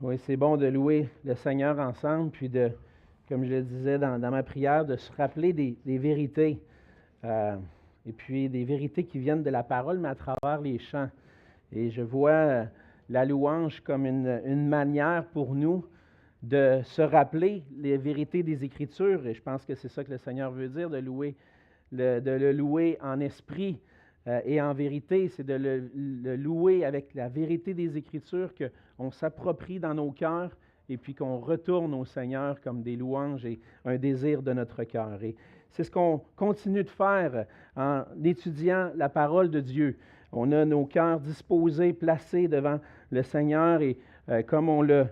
Oui, c'est bon de louer le Seigneur ensemble, puis de, comme je le disais dans ma prière, de se rappeler des vérités, et puis des vérités qui viennent de la parole, mais à travers les chants. Et je vois la louange comme une manière pour nous de se rappeler les vérités des Écritures, et je pense que c'est ça que le Seigneur veut dire, de le louer en esprit et en vérité, c'est de le louer avec la vérité des Écritures, qu'on s'approprie dans nos cœurs et puis qu'on retourne au Seigneur comme des louanges et un désir de notre cœur. Et c'est ce qu'on continue de faire en étudiant la parole de Dieu. On a nos cœurs disposés, placés devant le Seigneur et comme on le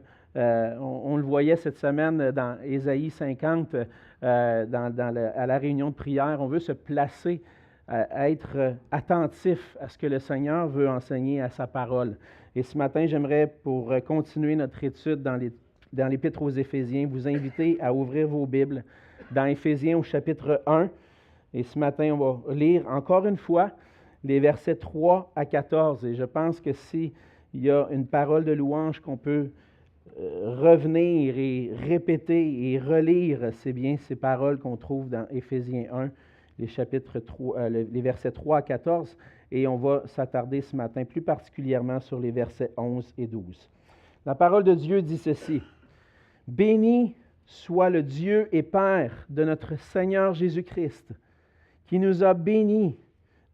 voyait cette semaine dans Ésaïe 50, à la réunion de prière, on veut se placer à être attentif à ce que le Seigneur veut enseigner à sa parole. Et ce matin, j'aimerais, pour continuer notre étude dans l'Épître aux Éphésiens, vous inviter à ouvrir vos Bibles dans Éphésiens au chapitre 1. Et ce matin, on va lire encore une fois les versets 3 à 14. Et je pense que s'il y a une parole de louange qu'on peut revenir et répéter et relire, c'est bien ces paroles qu'on trouve dans Éphésiens 1, les versets 3 à 14, et on va s'attarder ce matin plus particulièrement sur les versets 11 et 12. La parole de Dieu dit ceci: « Béni soit le Dieu et Père de notre Seigneur Jésus-Christ, qui nous a bénis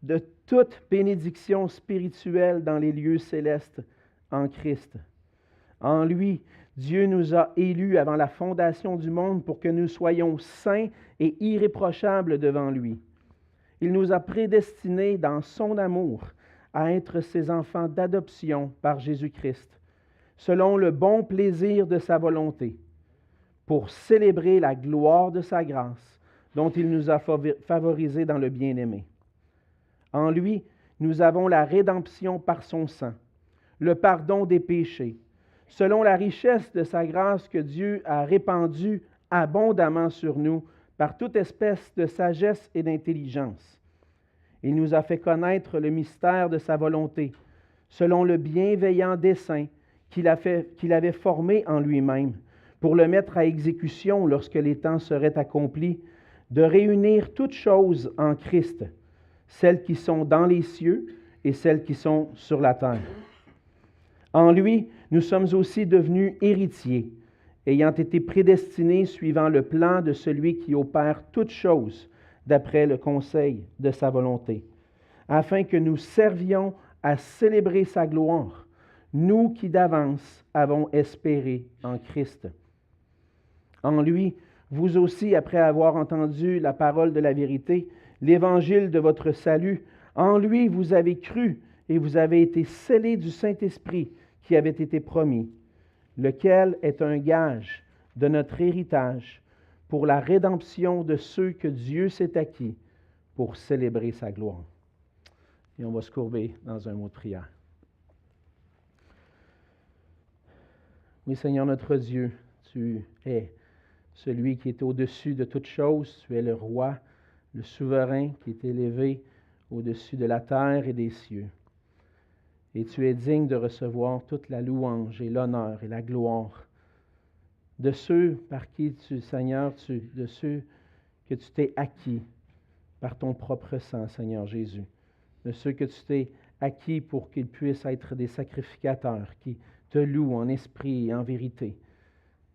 de toute bénédiction spirituelle dans les lieux célestes en Christ. En lui, Dieu nous a élus avant la fondation du monde pour que nous soyons saints et irréprochables devant lui. Il nous a prédestinés dans son amour à être ses enfants d'adoption par Jésus-Christ, selon le bon plaisir de sa volonté, pour célébrer la gloire de sa grâce, dont il nous a favorisés dans le bien-aimé. En lui, nous avons la rédemption par son sang, le pardon des péchés, selon la richesse de sa grâce que Dieu a répandue abondamment sur nous par toute espèce de sagesse et d'intelligence. Il nous a fait connaître le mystère de sa volonté, selon le bienveillant dessein qu'il avait formé en lui-même, pour le mettre à exécution lorsque les temps seraient accomplis, de réunir toutes choses en Christ, celles qui sont dans les cieux et celles qui sont sur la terre. En lui, nous sommes aussi devenus héritiers, ayant été prédestinés suivant le plan de celui qui opère toutes choses d'après le conseil de sa volonté, afin que nous servions à célébrer sa gloire, nous qui d'avance avons espéré en Christ. En lui, vous aussi, après avoir entendu la parole de la vérité, l'évangile de votre salut, en lui vous avez cru et vous avez été scellés du Saint-Esprit qui avait été promis, lequel est un gage de notre héritage pour la rédemption de ceux que Dieu s'est acquis pour célébrer sa gloire. » Et on va se courber dans un mot de prière. Oui, Seigneur notre Dieu, tu es celui qui est au-dessus de toutes choses. Tu es le roi, le souverain qui est élevé au-dessus de la terre et des cieux. Et tu es digne de recevoir toute la louange et l'honneur et la gloire de ceux par qui tu, Seigneur, de ceux que tu t'es acquis par ton propre sang, Seigneur Jésus. De ceux que tu t'es acquis pour qu'ils puissent être des sacrificateurs qui te louent en esprit et en vérité.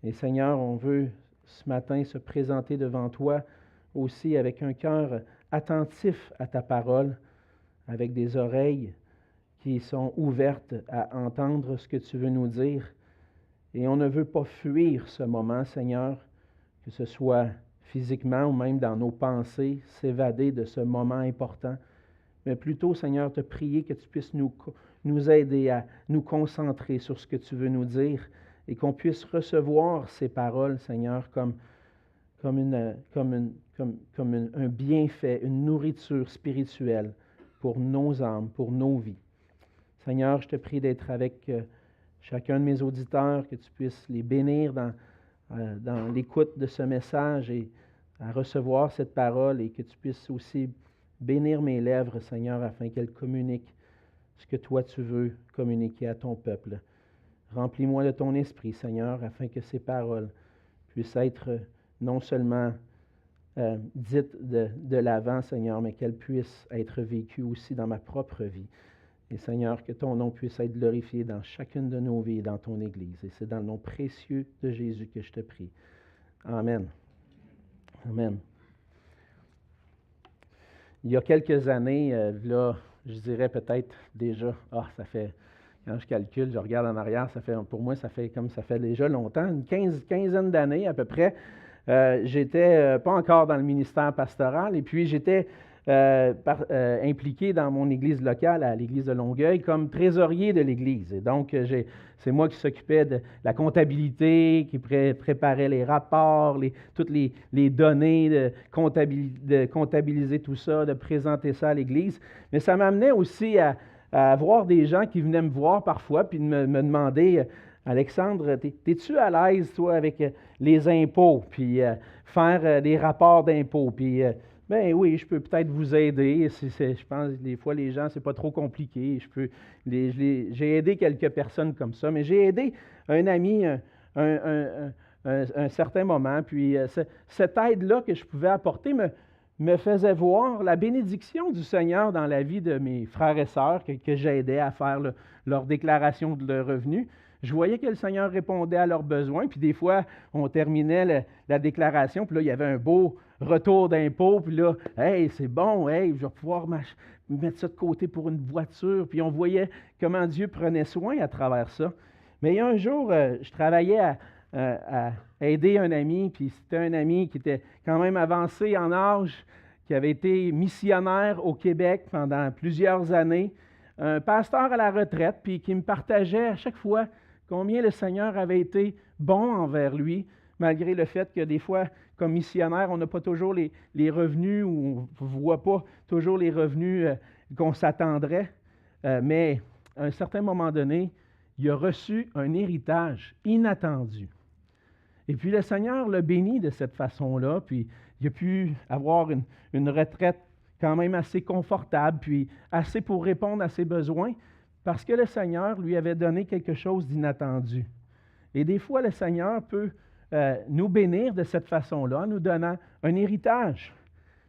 Et Seigneur, on veut ce matin se présenter devant toi aussi avec un cœur attentif à ta parole, avec des oreilles qui sont ouvertes à entendre ce que tu veux nous dire. Et on ne veut pas fuir ce moment, Seigneur, que ce soit physiquement ou même dans nos pensées, s'évader de ce moment important, mais plutôt, Seigneur, te prier que tu puisses nous aider à nous concentrer sur ce que tu veux nous dire et qu'on puisse recevoir ces paroles, Seigneur, comme un bienfait, une nourriture spirituelle pour nos âmes, pour nos vies. Seigneur, je te prie d'être avec chacun de mes auditeurs, que tu puisses les bénir dans l'écoute de ce message et à recevoir cette parole, et que tu puisses aussi bénir mes lèvres, Seigneur, afin qu'elles communiquent ce que toi tu veux communiquer à ton peuple. Remplis-moi de ton esprit, Seigneur, afin que ces paroles puissent être non seulement dites de l'avant, Seigneur, mais qu'elles puissent être vécues aussi dans ma propre vie. Et Seigneur, que ton nom puisse être glorifié dans chacune de nos vies et dans ton Église. Et c'est dans le nom précieux de Jésus que je te prie. Amen. Amen. Il y a quelques années, là, je dirais peut-être déjà, ça fait, quand je calcule, je regarde en arrière, pour moi, ça fait déjà longtemps, une quinzaine d'années à peu près. J'étais pas encore dans le ministère pastoral et puis j'étais impliqué dans mon église locale, à l'église de Longueuil, comme trésorier de l'église. Et donc, c'est moi qui s'occupais de la comptabilité, qui préparait les rapports, toutes les données, de comptabiliser tout ça, de présenter ça à l'église. Mais ça m'amenait aussi à voir des gens qui venaient me voir parfois, puis de me demander, Alexandre, t'es-tu à l'aise, toi, avec les impôts, puis faire des rapports d'impôts, puis ben oui, je peux peut-être vous aider. Je pense que des fois, les gens, c'est pas trop compliqué. J'ai aidé quelques personnes comme ça, mais j'ai aidé un ami un certain moment. Puis cette aide-là que je pouvais apporter me faisait voir la bénédiction du Seigneur dans la vie de mes frères et sœurs que j'aidais à faire leur déclaration de leurs revenus. Je voyais que le Seigneur répondait à leurs besoins. Puis des fois, on terminait la déclaration, puis là, il y avait un beau retour d'impôt, puis là, hey, c'est bon, hey, je vais pouvoir mettre ça de côté pour une voiture. Puis on voyait comment Dieu prenait soin à travers ça. Mais il y a un jour, je travaillais à aider un ami, puis c'était un ami qui était quand même avancé en âge, qui avait été missionnaire au Québec pendant plusieurs années, un pasteur à la retraite, puis qui me partageait à chaque fois combien le Seigneur avait été bon envers lui, malgré le fait que des fois, comme missionnaire, on n'a pas toujours les revenus ou on ne voit pas toujours les revenus qu'on s'attendrait. Mais à un certain moment donné, il a reçu un héritage inattendu. Et puis le Seigneur l'a béni de cette façon-là, puis il a pu avoir une retraite quand même assez confortable, puis assez pour répondre à ses besoins, parce que le Seigneur lui avait donné quelque chose d'inattendu. Et des fois, le Seigneur peut nous bénir de cette façon-là, en nous donnant un héritage.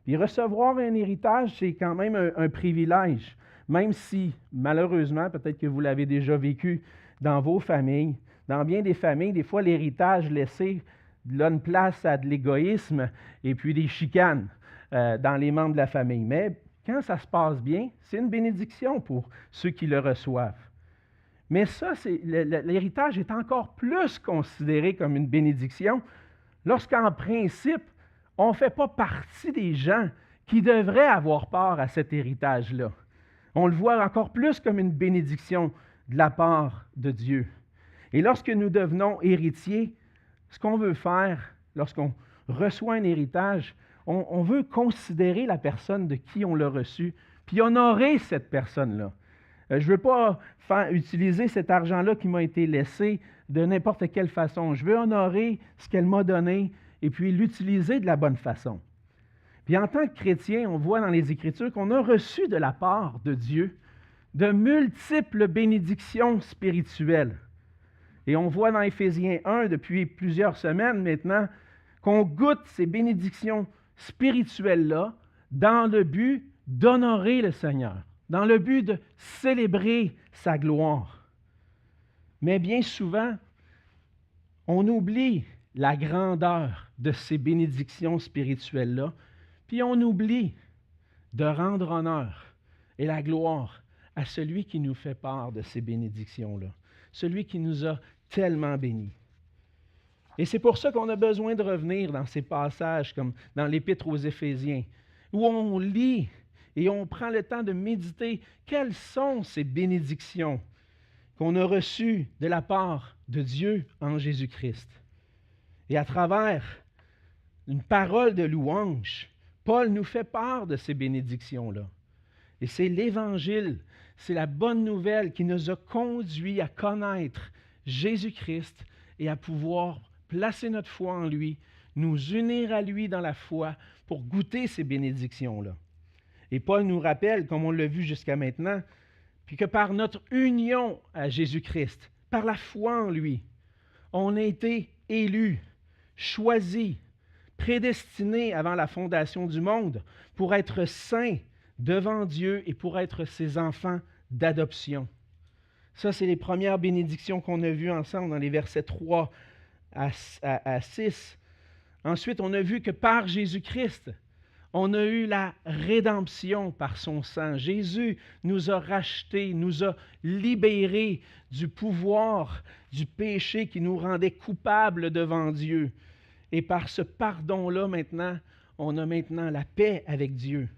Puis recevoir un héritage, c'est quand même un privilège, même si, malheureusement, peut-être que vous l'avez déjà vécu dans vos familles, dans bien des familles, des fois, l'héritage laissé donne place à de l'égoïsme et puis des chicanes dans les membres de la famille. Mais quand ça se passe bien, c'est une bénédiction pour ceux qui le reçoivent. Mais ça, l'héritage est encore plus considéré comme une bénédiction lorsqu'en principe, on ne fait pas partie des gens qui devraient avoir part à cet héritage-là. On le voit encore plus comme une bénédiction de la part de Dieu. Et lorsque nous devenons héritiers, ce qu'on veut faire lorsqu'on reçoit un héritage, on veut considérer la personne de qui on l'a reçu, puis honorer cette personne-là. Je ne veux pas utiliser cet argent-là qui m'a été laissé de n'importe quelle façon. Je veux honorer ce qu'elle m'a donné et puis l'utiliser de la bonne façon. Puis en tant que chrétien, on voit dans les Écritures qu'on a reçu de la part de Dieu de multiples bénédictions spirituelles. Et on voit dans Éphésiens 1, depuis plusieurs semaines maintenant, qu'on goûte ces bénédictions spirituelles-là dans le but d'honorer le Seigneur, dans le but de célébrer sa gloire. Mais bien souvent, on oublie la grandeur de ces bénédictions spirituelles-là, puis on oublie de rendre honneur et la gloire à celui qui nous fait part de ces bénédictions-là, celui qui nous a tellement bénis. Et c'est pour ça qu'on a besoin de revenir dans ces passages, comme dans l'Épître aux Éphésiens, où on lit et on prend le temps de méditer quelles sont ces bénédictions qu'on a reçues de la part de Dieu en Jésus-Christ. Et à travers une parole de louange, Paul nous fait part de ces bénédictions-là. Et c'est l'Évangile, c'est la bonne nouvelle qui nous a conduits à connaître Jésus-Christ et à pouvoir placer notre foi en lui, nous unir à lui dans la foi pour goûter ces bénédictions-là. Et Paul nous rappelle, comme on l'a vu jusqu'à maintenant, puis que par notre union à Jésus-Christ, par la foi en lui, on a été élus, choisis, prédestinés avant la fondation du monde pour être saints devant Dieu et pour être ses enfants d'adoption. Ça, c'est les premières bénédictions qu'on a vues ensemble dans les versets 3 à 6. Ensuite, on a vu que par Jésus-Christ, on a eu la rédemption par son sang. Jésus nous a rachetés, nous a libérés du pouvoir du péché qui nous rendait coupables devant Dieu. Et par ce pardon-là, maintenant, on a maintenant la paix avec Dieu.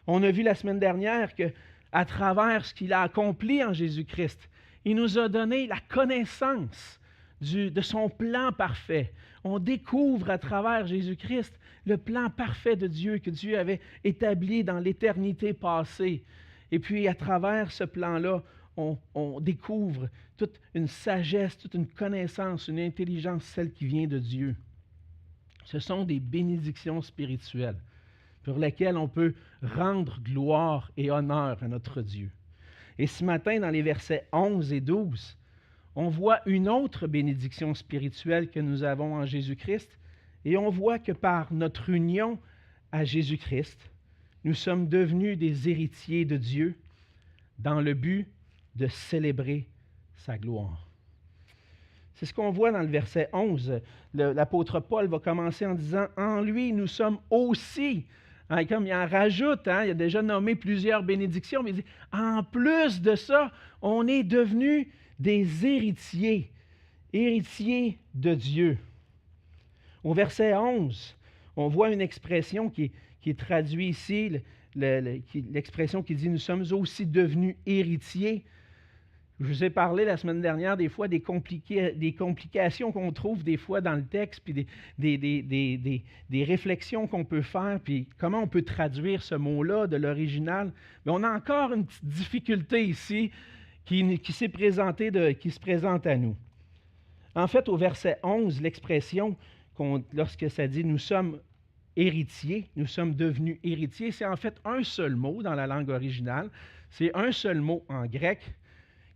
On a vu la semaine dernière qu'à travers ce qu'il a accompli en Jésus-Christ, il nous a donné la connaissance de son plan parfait. On découvre à travers Jésus-Christ le plan parfait de Dieu que Dieu avait établi dans l'éternité passée. Et puis, à travers ce plan-là, on découvre toute une sagesse, toute une connaissance, une intelligence, celle qui vient de Dieu. Ce sont des bénédictions spirituelles pour lesquelles on peut rendre gloire et honneur à notre Dieu. Et ce matin, dans les versets 11 et 12, on voit une autre bénédiction spirituelle que nous avons en Jésus-Christ, et on voit que par notre union à Jésus-Christ, nous sommes devenus des héritiers de Dieu dans le but de célébrer sa gloire. C'est ce qu'on voit dans le verset 11. L'apôtre Paul va commencer en disant « En lui, nous sommes aussi ». Comme il en rajoute, il a déjà nommé plusieurs bénédictions, mais il dit « En plus de ça, on est devenus des héritiers, héritiers de Dieu ». Au verset 11, on voit une expression qui est traduite ici, l'expression qui dit « Nous sommes aussi devenus héritiers ». Je vous ai parlé la semaine dernière des fois des complications qu'on trouve des fois dans le texte, puis des réflexions qu'on peut faire, puis comment on peut traduire ce mot-là de l'original. Mais on a encore une petite difficulté ici qui se présente à nous. En fait, au verset 11, l'expression, lorsque ça dit « nous sommes héritiers », nous sommes devenus héritiers, c'est en fait un seul mot dans la langue originale. C'est un seul mot en grec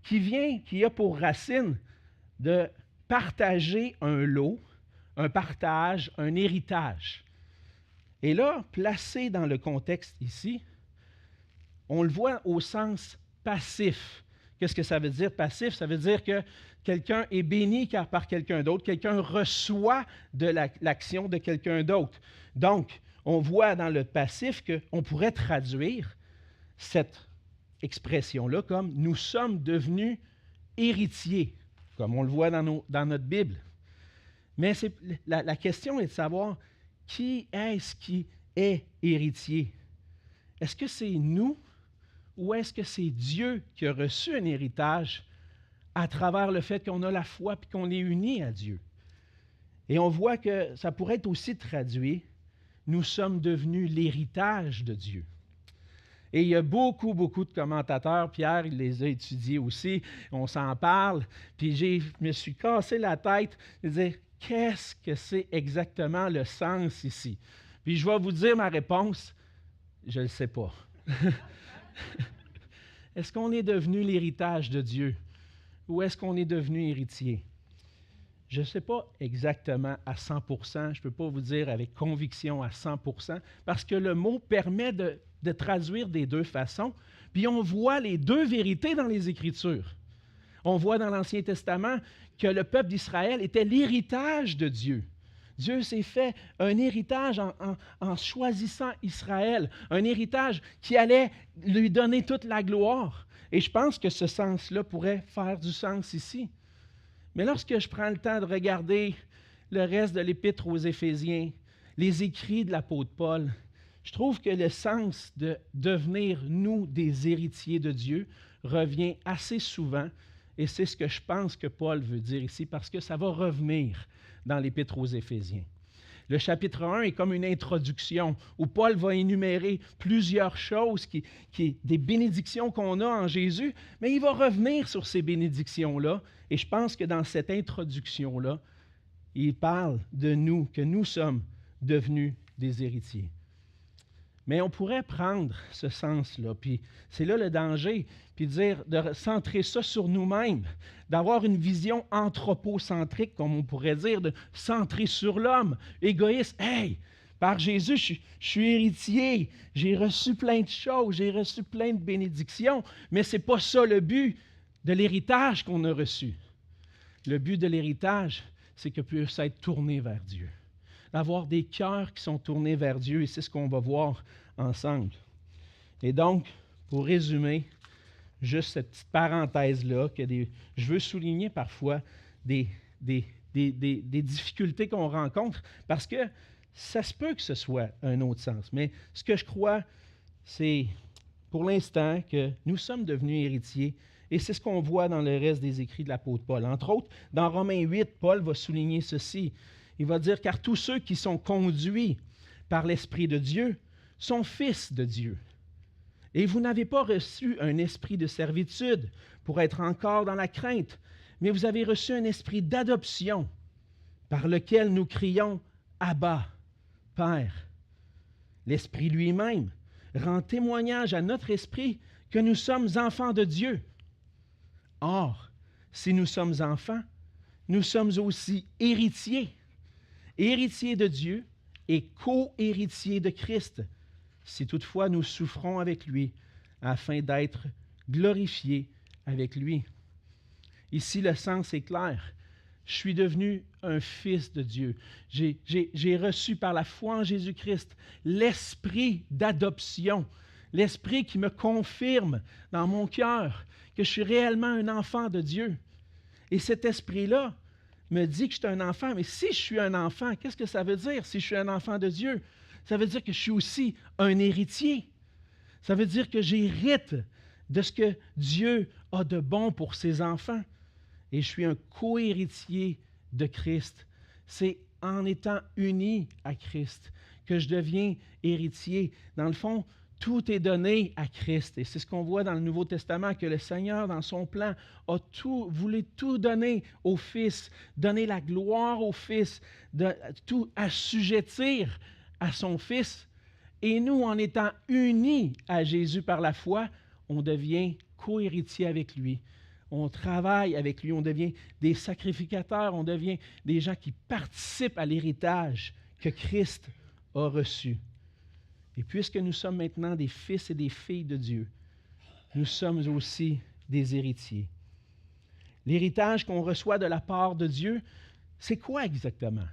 qui a pour racine de partager un lot, un partage, un héritage. Et là, placé dans le contexte ici, on le voit au sens passif. Qu'est-ce que ça veut dire passif? Ça veut dire que quelqu'un est béni par quelqu'un d'autre, quelqu'un reçoit de l'action de quelqu'un d'autre. Donc, on voit dans le passif qu'on pourrait traduire cette expression-là comme « nous sommes devenus héritiers », comme on le voit dans notre Bible. Mais la question est de savoir qui est-ce qui est héritier? Est-ce que c'est nous ou est-ce que c'est Dieu qui a reçu un héritage à travers le fait qu'on a la foi et qu'on est unis à Dieu? Et on voit que ça pourrait être aussi traduit « nous sommes devenus l'héritage de Dieu ». Et il y a beaucoup de commentateurs, Pierre, il les a étudiés aussi, on s'en parle, puis je me suis cassé la tête de dire, qu'est-ce que c'est exactement le sens ici? Puis je vais vous dire ma réponse, je ne le sais pas. Est-ce qu'on est devenu l'héritage de Dieu ou est-ce qu'on est devenu héritier? Je ne sais pas exactement à 100%, je ne peux pas vous dire avec conviction à 100%, parce que le mot permet de traduire des deux façons, puis on voit les deux vérités dans les Écritures. On voit dans l'Ancien Testament que le peuple d'Israël était l'héritage de Dieu. Dieu s'est fait un héritage en choisissant Israël, un héritage qui allait lui donner toute la gloire. Et je pense que ce sens-là pourrait faire du sens ici. Mais lorsque je prends le temps de regarder le reste de l'Épître aux Éphésiens, les écrits de l'apôtre Paul, je trouve que le sens de devenir, nous, des héritiers de Dieu revient assez souvent, et c'est ce que je pense que Paul veut dire ici, parce que ça va revenir dans l'Épître aux Éphésiens. Le chapitre 1 est comme une introduction où Paul va énumérer plusieurs choses, des bénédictions qu'on a en Jésus, mais il va revenir sur ces bénédictions-là, et je pense que dans cette introduction-là, il parle de nous, que nous sommes devenus des héritiers. Mais on pourrait prendre ce sens-là, puis c'est là le danger, puis dire de centrer ça sur nous-mêmes, d'avoir une vision anthropocentrique, comme on pourrait dire, de centrer sur l'homme, égoïste. Hey, par Jésus, je suis héritier, j'ai reçu plein de choses, j'ai reçu plein de bénédictions, mais ce n'est pas ça le but de l'héritage qu'on a reçu. Le but de l'héritage, c'est que puisse être tourné vers Dieu. D'avoir des cœurs qui sont tournés vers Dieu, et c'est ce qu'on va voir ensemble. Et donc, pour résumer, juste cette petite parenthèse-là, je veux souligner parfois des difficultés qu'on rencontre, parce que ça se peut que ce soit un autre sens. Mais ce que je crois, c'est pour l'instant que nous sommes devenus héritiers, et c'est ce qu'on voit dans le reste des écrits de l'apôtre Paul. Entre autres, dans Romains 8, Paul va souligner ceci. Il va dire, car tous ceux qui sont conduits par l'Esprit de Dieu sont fils de Dieu. Et vous n'avez pas reçu un esprit de servitude pour être encore dans la crainte, mais vous avez reçu un esprit d'adoption par lequel nous crions « Abba, Père ». L'Esprit lui-même rend témoignage à notre esprit que nous sommes enfants de Dieu. Or, si nous sommes enfants, nous sommes aussi héritiers. Héritiers de Dieu et co-héritiers de Christ, si toutefois nous souffrons avec lui, afin d'être glorifiés avec lui. Ici, le sens est clair. Je suis devenu un fils de Dieu. J'ai reçu par la foi en Jésus-Christ l'esprit d'adoption, l'esprit qui me confirme dans mon cœur que je suis réellement un enfant de Dieu. Et cet esprit-là me dit que je suis un enfant, mais si je suis un enfant, qu'est-ce que ça veut dire si je suis un enfant de Dieu? Ça veut dire que je suis aussi un héritier. Ça veut dire que j'hérite de ce que Dieu a de bon pour ses enfants. Et je suis un co-héritier de Christ. C'est en étant uni à Christ que je deviens héritier. Dans le fond, tout est donné à Christ. Et c'est ce qu'on voit dans le Nouveau Testament, que le Seigneur, dans son plan, voulait tout donner au Fils, donner la gloire au Fils, tout assujettir à son Fils. Et nous, en étant unis à Jésus par la foi, on devient co-héritier avec lui. On travaille avec lui, on devient des sacrificateurs, on devient des gens qui participent à l'héritage que Christ a reçu. Et puisque nous sommes maintenant des fils et des filles de Dieu, nous sommes aussi des héritiers. L'héritage qu'on reçoit de la part de Dieu, c'est quoi exactement?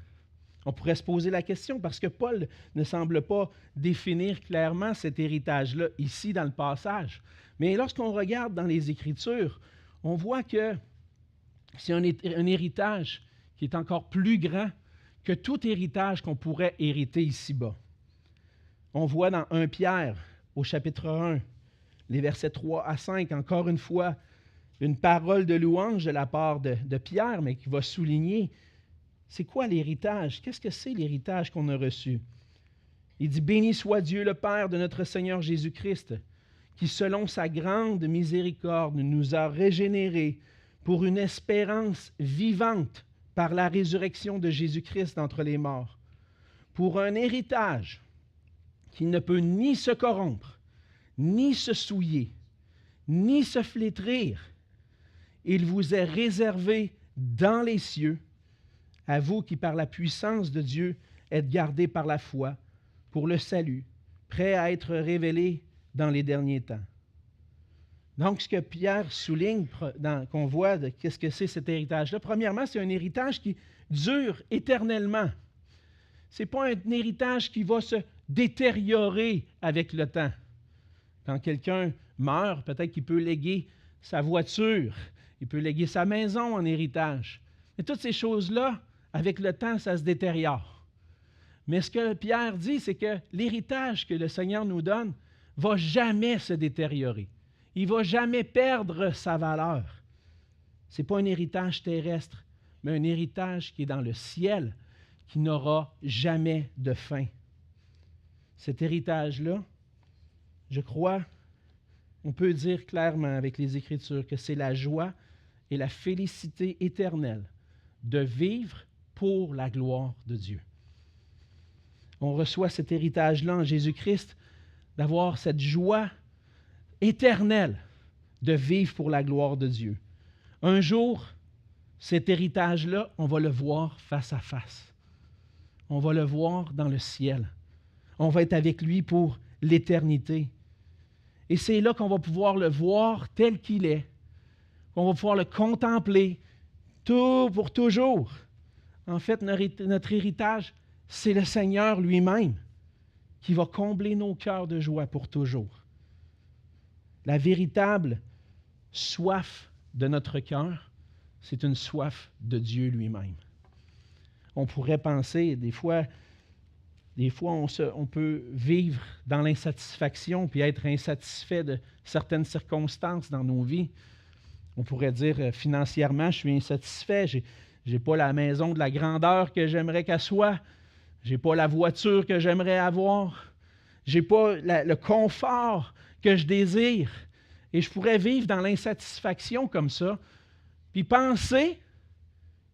On pourrait se poser la question parce que Paul ne semble pas définir clairement cet héritage-là ici dans le passage. Mais lorsqu'on regarde dans les Écritures, on voit que c'est un héritage qui est encore plus grand que tout héritage qu'on pourrait hériter ici-bas. On voit dans 1 Pierre, au chapitre 1, les versets 3 à 5, encore une fois, une parole de louange de la part de Pierre, mais qui va souligner, c'est quoi l'héritage? Qu'est-ce que c'est l'héritage qu'on a reçu? Il dit, « Béni soit Dieu le Père de notre Seigneur Jésus-Christ, qui selon sa grande miséricorde nous a régénérés pour une espérance vivante par la résurrection de Jésus-Christ d'entre les morts, pour un héritage qui ne peut ni se corrompre, ni se souiller, ni se flétrir. Il vous est réservé dans les cieux, à vous qui par la puissance de Dieu êtes gardés par la foi pour le salut, prêt à être révélé dans les derniers temps. » Donc, ce que Pierre souligne, qu'on voit de qu'est-ce que c'est cet héritage-là, premièrement, c'est un héritage qui dure éternellement. Ce n'est pas un héritage qui va se détériorer avec le temps. Quand quelqu'un meurt, peut-être qu'il peut léguer sa voiture, il peut léguer sa maison en héritage. Mais toutes ces choses-là, avec le temps, ça se détériore. Mais ce que Pierre dit, c'est que l'héritage que le Seigneur nous donne ne va jamais se détériorer. Il ne va jamais perdre sa valeur. Ce n'est pas un héritage terrestre, mais un héritage qui est dans le ciel, qui n'aura jamais de fin. Cet héritage-là, je crois, on peut dire clairement avec les Écritures que c'est la joie et la félicité éternelle de vivre pour la gloire de Dieu. On reçoit cet héritage-là en Jésus-Christ d'avoir cette joie éternelle de vivre pour la gloire de Dieu. Un jour, cet héritage-là, on va le voir face à face. On va le voir dans le ciel. On va être avec lui pour l'éternité. Et c'est là qu'on va pouvoir le voir tel qu'il est, qu'on va pouvoir le contempler tout pour toujours. En fait, notre héritage, c'est le Seigneur lui-même qui va combler nos cœurs de joie pour toujours. La véritable soif de notre cœur, c'est une soif de Dieu lui-même. On pourrait penser, des fois on peut vivre dans l'insatisfaction puis être insatisfait de certaines circonstances dans nos vies. On pourrait dire financièrement, je suis insatisfait, je n'ai pas la maison de la grandeur que j'aimerais qu'elle soit, je n'ai pas la voiture que j'aimerais avoir, je n'ai pas le confort que je désire. Et je pourrais vivre dans l'insatisfaction comme ça, puis penser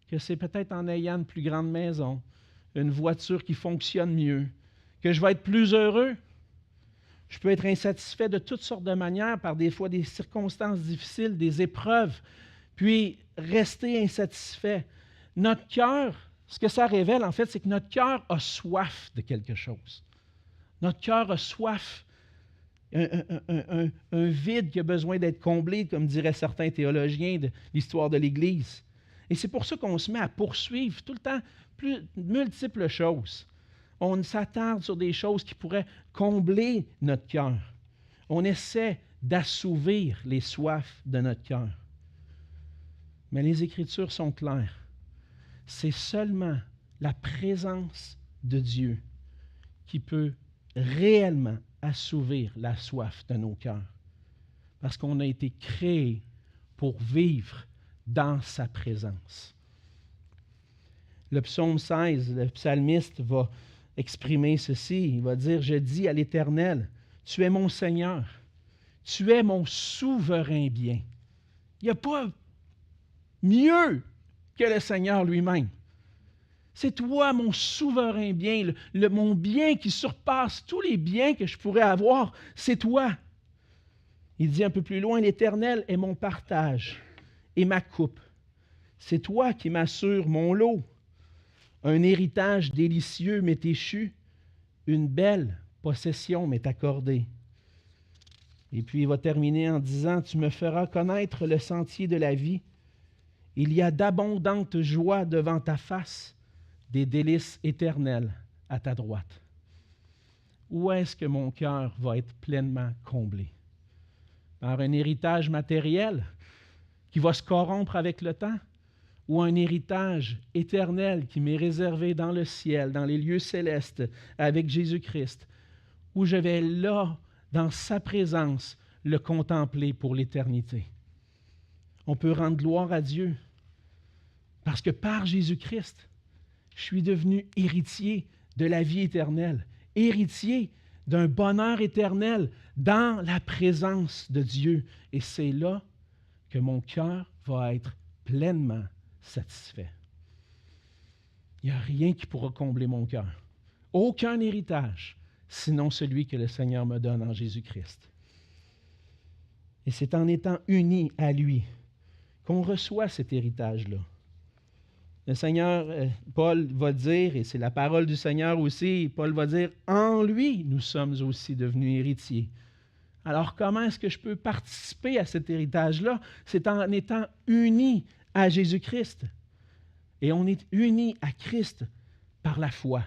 que c'est peut-être en ayant une plus grande maison, une voiture qui fonctionne mieux, que je vais être plus heureux. Je peux être insatisfait de toutes sortes de manières, par des fois des circonstances difficiles, des épreuves, puis rester insatisfait. Notre cœur, ce que ça révèle en fait, c'est que notre cœur a soif de quelque chose. Notre cœur a soif, un vide qui a besoin d'être comblé, comme diraient certains théologiens de l'histoire de l'Église. Et c'est pour ça qu'on se met à poursuivre tout le temps multiples choses. On s'attarde sur des choses qui pourraient combler notre cœur. On essaie d'assouvir les soifs de notre cœur. Mais les Écritures sont claires. C'est seulement la présence de Dieu qui peut réellement assouvir la soif de nos cœurs. Parce qu'on a été créés pour vivre dans sa présence. Le psaume 16, le psalmiste va exprimer ceci. Il va dire, « Je dis à l'Éternel, tu es mon Seigneur, tu es mon souverain bien. » Il n'y a pas mieux que le Seigneur lui-même. C'est toi, mon souverain bien, mon bien qui surpasse tous les biens que je pourrais avoir, c'est toi. Il dit un peu plus loin, « L'Éternel est mon partage et ma coupe. C'est toi qui m'assures mon lot. Un héritage délicieux m'est échu, une belle possession m'est accordée. » Et puis il va terminer en disant, « Tu me feras connaître le sentier de la vie. Il y a d'abondantes joies devant ta face, des délices éternelles à ta droite. » Où est-ce que mon cœur va être pleinement comblé? Par un héritage matériel qui va se corrompre avec le temps, ou un héritage éternel qui m'est réservé dans le ciel, dans les lieux célestes, avec Jésus-Christ, où je vais là, dans sa présence, le contempler pour l'éternité. On peut rendre gloire à Dieu, parce que par Jésus-Christ, je suis devenu héritier de la vie éternelle, héritier d'un bonheur éternel dans la présence de Dieu. Et c'est là que mon cœur va être pleinement satisfait. Il n'y a rien qui pourra combler mon cœur. Aucun héritage, sinon celui que le Seigneur me donne en Jésus-Christ. Et c'est en étant unis à lui qu'on reçoit cet héritage-là. Le Seigneur, Paul va dire, et c'est la parole du Seigneur aussi, Paul va dire, « En lui, nous sommes aussi devenus héritiers. » Alors, comment est-ce que je peux participer à cet héritage-là? C'est en étant unis à Jésus-Christ. Et on est unis à Christ par la foi.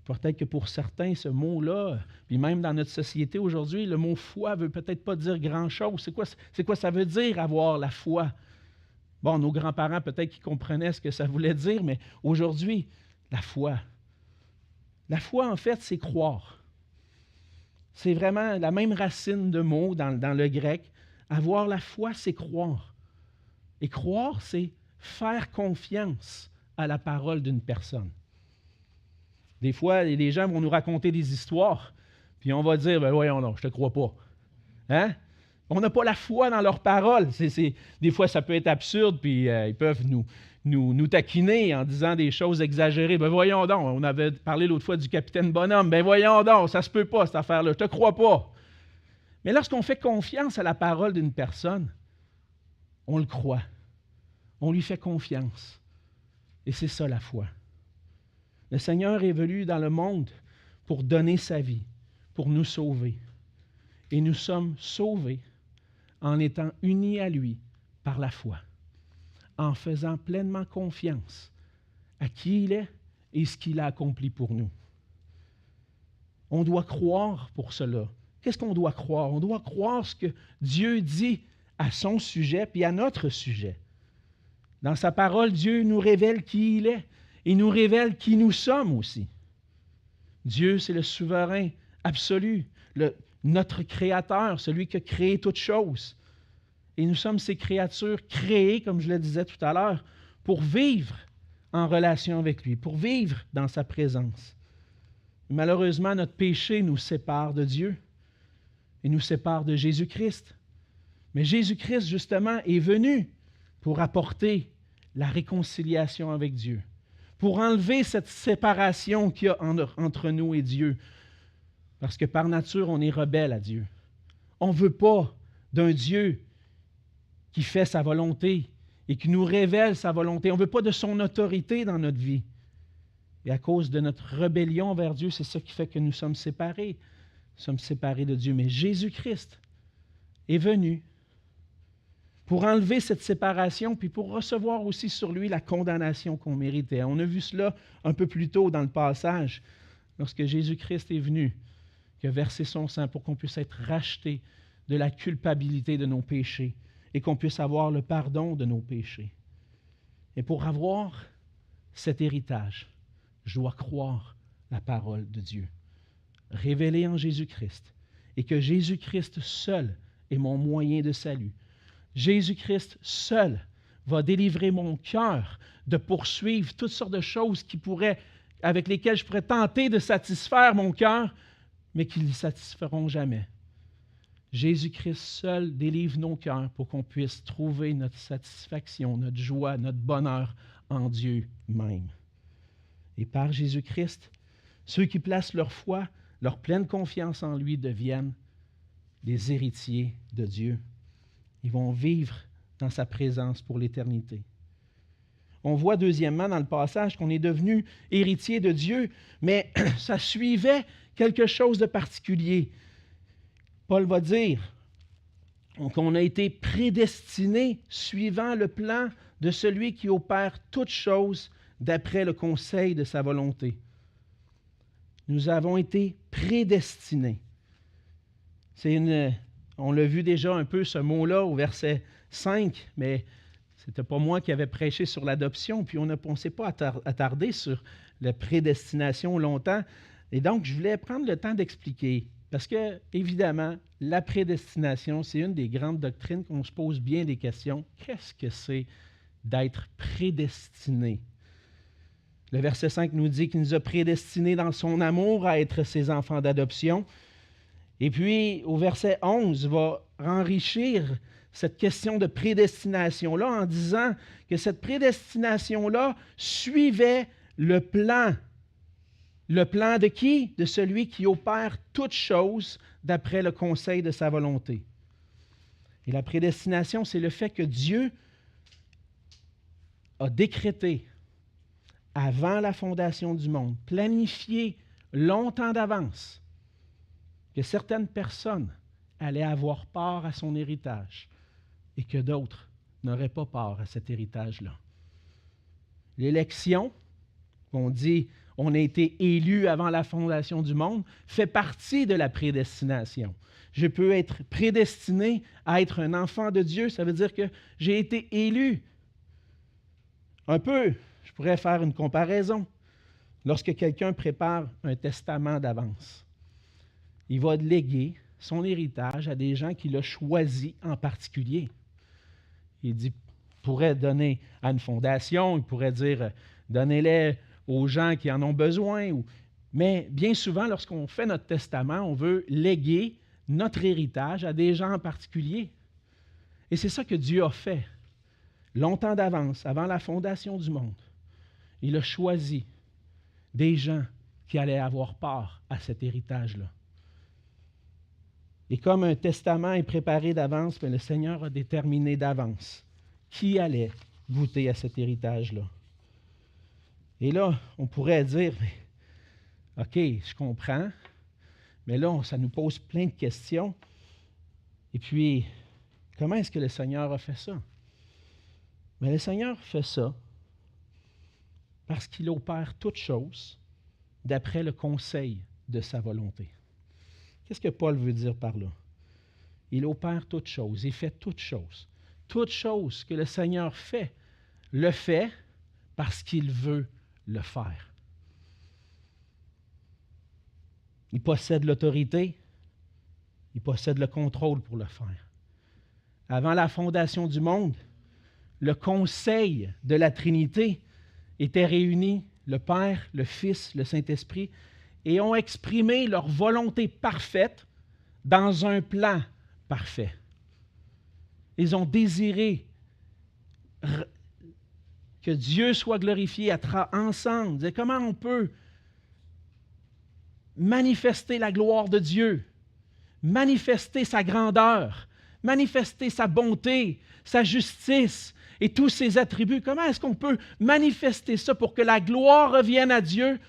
Peut-être que pour certains, ce mot-là, puis même dans notre société aujourd'hui, le mot foi ne veut peut-être pas dire grand-chose. C'est quoi ça veut dire avoir la foi? Bon, nos grands-parents, peut-être qu'ils comprenaient ce que ça voulait dire, mais aujourd'hui, la foi. La foi, en fait, c'est croire. C'est vraiment la même racine de mots dans le grec. Avoir la foi, c'est croire. Et croire, c'est faire confiance à la parole d'une personne. Des fois, les gens vont nous raconter des histoires, puis on va dire, « Ben voyons, non, je ne te crois pas. » Hein? On n'a pas la foi dans leurs paroles. Des fois, ça peut être absurde, puis ils peuvent nous taquiner en disant des choses exagérées. Ben voyons donc, on avait parlé l'autre fois du capitaine Bonhomme. Ben voyons donc, ça se peut pas, cette affaire-là. Je te crois pas. Mais lorsqu'on fait confiance à la parole d'une personne, on le croit. On lui fait confiance. Et c'est ça la foi. Le Seigneur est venu dans le monde pour donner sa vie, pour nous sauver. Et nous sommes sauvés en étant unis à lui par la foi, en faisant pleinement confiance à qui il est et ce qu'il a accompli pour nous. On doit croire pour cela. Qu'est-ce qu'on doit croire? On doit croire ce que Dieu dit à son sujet puis à notre sujet. Dans sa parole, Dieu nous révèle qui il est et nous révèle qui nous sommes aussi. Dieu, c'est le souverain absolu, notre Créateur, celui qui a créé toutes choses. Et nous sommes ces créatures créées, comme je le disais tout à l'heure, pour vivre en relation avec lui, pour vivre dans sa présence. Malheureusement, notre péché nous sépare de Dieu et nous sépare de Jésus-Christ. Mais Jésus-Christ, justement, est venu pour apporter la réconciliation avec Dieu, pour enlever cette séparation qu'il y a entre nous et Dieu. Parce que par nature, on est rebelle à Dieu. On ne veut pas d'un Dieu qui fait sa volonté et qui nous révèle sa volonté. On ne veut pas de son autorité dans notre vie. Et à cause de notre rébellion vers Dieu, c'est ça qui fait que nous sommes séparés. Nous sommes séparés de Dieu. Mais Jésus-Christ est venu pour enlever cette séparation puis pour recevoir aussi sur lui la condamnation qu'on méritait. On a vu cela un peu plus tôt dans le passage, lorsque Jésus-Christ est venu, qui a versé son sang pour qu'on puisse être racheté de la culpabilité de nos péchés et qu'on puisse avoir le pardon de nos péchés. Et pour avoir cet héritage, je dois croire la parole de Dieu, révélée en Jésus-Christ, et que Jésus-Christ seul est mon moyen de salut. Jésus-Christ seul va délivrer mon cœur de poursuivre toutes sortes de choses avec lesquelles je pourrais tenter de satisfaire mon cœur, mais qui ne le satisferont jamais. Jésus-Christ seul délivre nos cœurs pour qu'on puisse trouver notre satisfaction, notre joie, notre bonheur en Dieu même. Et par Jésus-Christ, ceux qui placent leur foi, leur pleine confiance en lui deviennent des héritiers de Dieu. Ils vont vivre dans sa présence pour l'éternité. On voit deuxièmement dans le passage qu'on est devenu héritier de Dieu, mais ça suivait quelque chose de particulier. Paul va dire qu'on a été prédestinés suivant le plan de celui qui opère toutes choses d'après le conseil de sa volonté. Nous avons été prédestinés. On l'a vu déjà un peu ce mot-là au verset 5, mais ce n'était pas moi qui avais prêché sur l'adoption, puis on ne s'est pas attardé sur la prédestination longtemps. Et donc, je voulais prendre le temps d'expliquer. Parce que, évidemment, la prédestination, c'est une des grandes doctrines qu'on se pose bien des questions. Qu'est-ce que c'est d'être prédestiné? Le verset 5 nous dit qu'il nous a prédestinés dans son amour à être ses enfants d'adoption. Et puis, au verset 11, va enrichir cette question de prédestination-là en disant que cette prédestination-là suivait le plan. Le plan de qui? De celui qui opère toutes choses d'après le conseil de sa volonté. Et la prédestination, c'est le fait que Dieu a décrété, avant la fondation du monde, planifié longtemps d'avance, que certaines personnes allaient avoir part à son héritage et que d'autres n'auraient pas part à cet héritage-là. L'élection, on dit on a été élu avant la fondation du monde, fait partie de la prédestination. Je peux être prédestiné à être un enfant de Dieu, ça veut dire que j'ai été élu. Un peu, je pourrais faire une comparaison. Lorsque quelqu'un prépare un testament d'avance, il va léguer son héritage à des gens qu'il a choisis en particulier. Il pourrait donner à une fondation, il pourrait dire donnez-les aux gens qui en ont besoin. Mais bien souvent, lorsqu'on fait notre testament, on veut léguer notre héritage à des gens en particulier. Et c'est ça que Dieu a fait. Longtemps d'avance, avant la fondation du monde, il a choisi des gens qui allaient avoir part à cet héritage-là. Et comme un testament est préparé d'avance, le Seigneur a déterminé d'avance qui allait goûter à cet héritage-là. Et là, on pourrait dire, OK, je comprends, mais là, ça nous pose plein de questions. Et puis, comment est-ce que le Seigneur a fait ça? Mais le Seigneur fait ça parce qu'il opère toutes choses d'après le conseil de sa volonté. Qu'est-ce que Paul veut dire par là? Il opère toutes choses, il fait toutes choses. Toutes choses que le Seigneur fait, le fait parce qu'il veut le faire. Il possède l'autorité, il possède le contrôle pour le faire. Avant la fondation du monde, le conseil de la Trinité était réuni, le Père, le Fils, le Saint-Esprit, et ont exprimé leur volonté parfaite dans un plan parfait. Ils ont désiré que Dieu soit glorifié ensemble. Comment on peut manifester la gloire de Dieu, manifester sa grandeur, manifester sa bonté, sa justice et tous ses attributs? Comment est-ce qu'on peut manifester ça pour que la gloire revienne à Dieu?